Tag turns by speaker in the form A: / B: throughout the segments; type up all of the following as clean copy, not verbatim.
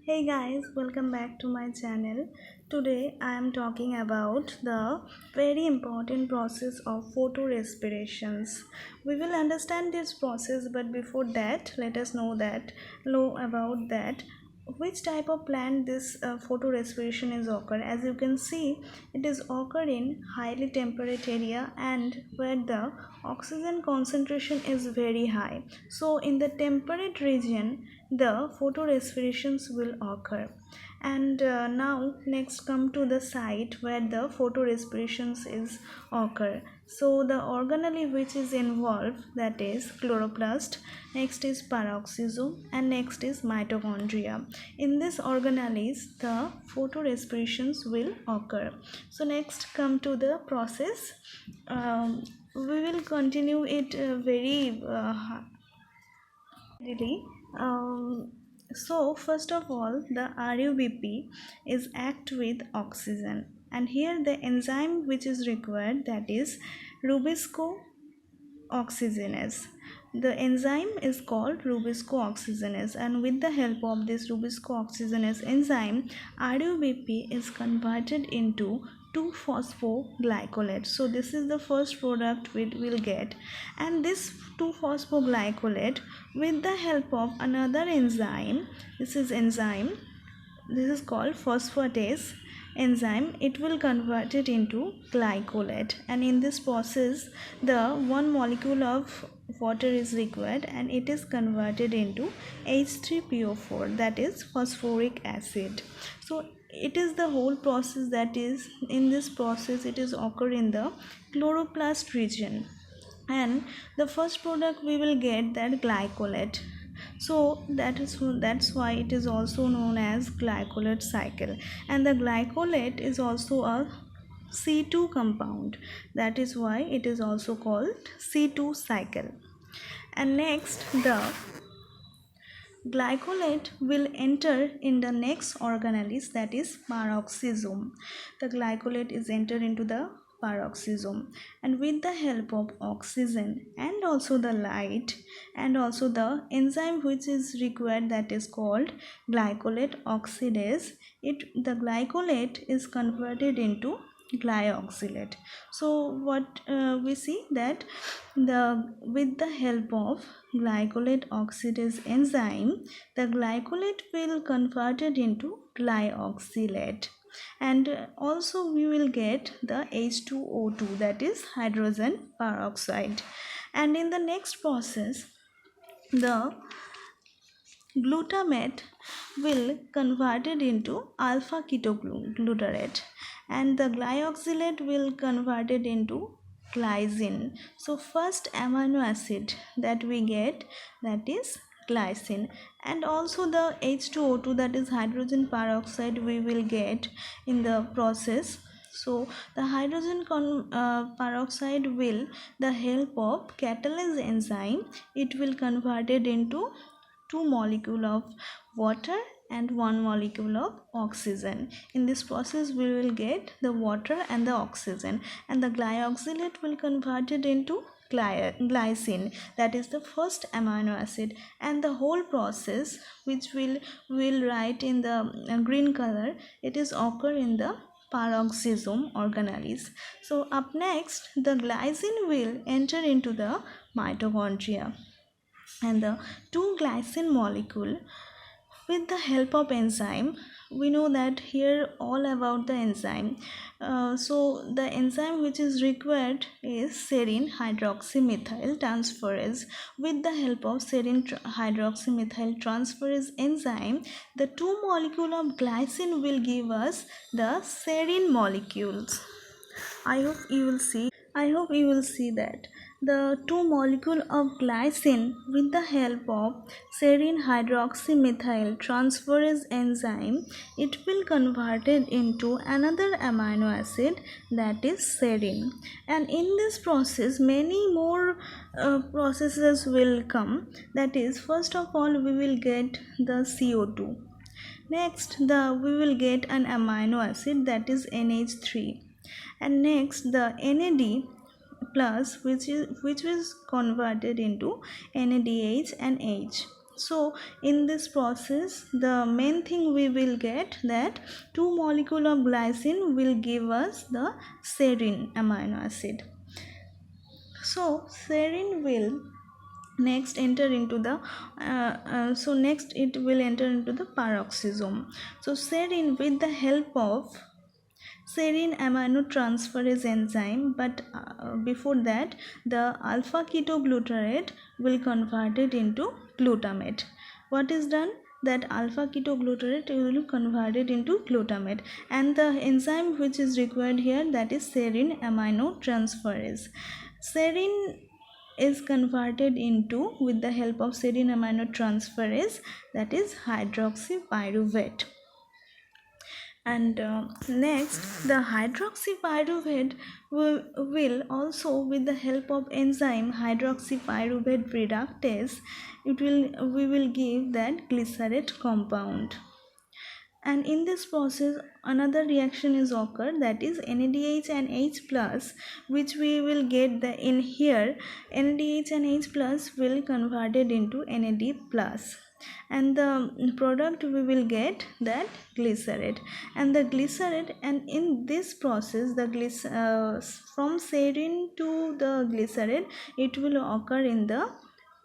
A: Hey guys, welcome back to my channel. Today I am talking about the very important process of photorespirations. We will understand this process, but before that, let us know about that which type of plant this photorespiration is occur. As you can see, it is occur in highly temperate area and where the oxygen concentration is very high. So in the temperate region the photorespirations will occur. And now next come to the site where the photorespirations is occur. So the organelle which is involved, that is chloroplast, next is peroxisome, and next is mitochondria. In this organelles the photorespirations will occur. So next come to the process. We will continue it very really. So first of all, the RUBP is act with oxygen, and here the enzyme which is required, that is rubisco oxygenase. The enzyme is called rubisco oxygenase, and with the help of this rubisco oxygenase enzyme, RUBP is converted into 2-phosphoglycolate. So this is the first product we will get, and this 2-phosphoglycolate, with the help of another enzyme, this is called phosphatase enzyme, it will convert it into glycolate. And in this process the one molecule of water is required and it is converted into H3PO4, that is phosphoric acid. So it is the whole process, that is in this process it is occur in the chloroplast region, and the first product we will get that glycolate. So that's why it is also known as glycolate cycle, and the glycolate is also a C2 compound, that is why it is also called C2 cycle. And next the glycolate will enter in the next organelles, that is peroxisome. The glycolate is entered into the peroxisome, and with the help of oxygen and also the light and also the enzyme which is required, that is called glycolate oxidase, the glycolate is converted into glyoxylate. So what we see that with the help of glycolate oxidase enzyme, the glycolate will converted into glyoxylate, and also we will get the H2O2, that is hydrogen peroxide. And in the next process the glutamate will converted into alpha ketoglutarate, and the glyoxylate will converted into glycine. So first amino acid that we get, that is glycine, and also the H2O2, that is hydrogen peroxide, we will get in the process. So the hydrogen peroxide will, the help of catalase enzyme, it will converted into 2 molecule of water and 1 molecule of oxygen. In this process we will get the water and the oxygen, and the glyoxylate will convert it into glycine, that is the first amino acid. And the whole process which will write in the green color, it is occur in the peroxisome organelles. So up next the glycine will enter into the mitochondria, and the 2 glycine molecule, with the help of enzyme, we know that here all about the enzyme. So the enzyme which is required is serine hydroxymethyl transferase. With the help of serine hydroxymethyl transferase enzyme, the 2 molecule of glycine will give us the serine molecules. I hope you will see that the 2 molecule of glycine, with the help of serine hydroxymethyl transferase enzyme, it will converted into another amino acid, that is serine. And in this process many more processes will come, that is first of all we will get the CO2. Next we will get an amino acid, that is NH3, and next the NAD plus, which is converted into NADH and H. So in this process, the main thing we will get that 2 molecule of glycine will give us the serine amino acid. So serine will next enter into the next it will enter into the peroxisome. So serine, with the help of serine aminotransferase enzyme, but before that the alpha ketoglutarate will convert it into glutamate. What is done? That alpha ketoglutarate will convert it into glutamate, and the enzyme which is required here, that is serine aminotransferase. Serine is converted into, with the help of serine aminotransferase, that is hydroxypyruvate. And next, the hydroxypyruvate will also, with the help of enzyme hydroxypyruvate reductase, we will give that glycerate compound. And in this process another reaction is occurred, that is NADH and H plus, which we will get the in here NADH and H plus will converted into NAD plus, and the product we will get that glycerate. And the glycerate, and in this process the from serine to the glycerate, it will occur in the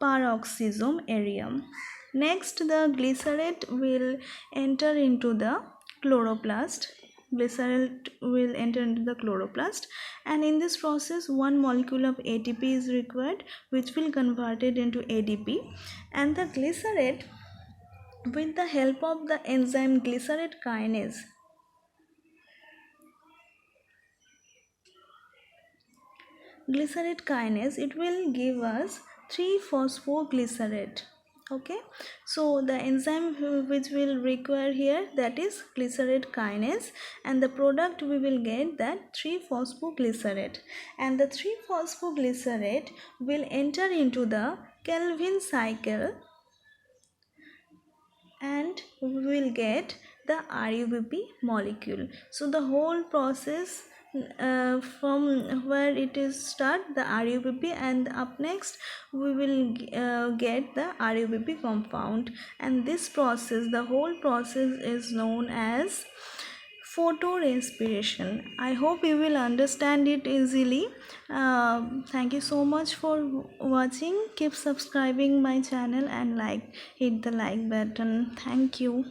A: peroxisome area. Next, the glycerate will enter into the chloroplast. Glycerate will enter into the chloroplast, and in this process 1 molecule of ATP is required, which will convert it into ADP. And the glycerate, with the help of the enzyme glycerate kinase, it will give us 3-phosphoglycerate. Okay, so the enzyme which will require here, that is glycerate kinase, and the product we will get that 3-phosphoglycerate, and the 3-phosphoglycerate will enter into the Calvin cycle, and we will get the RUBP molecule. So the whole process from where it is start, the RUBP, and up next we will get the RUBP compound, and this process, the whole process, is known as photorespiration. I hope you will understand it easily. Thank you so much for watching. Keep subscribing my channel and hit the like button. Thank you.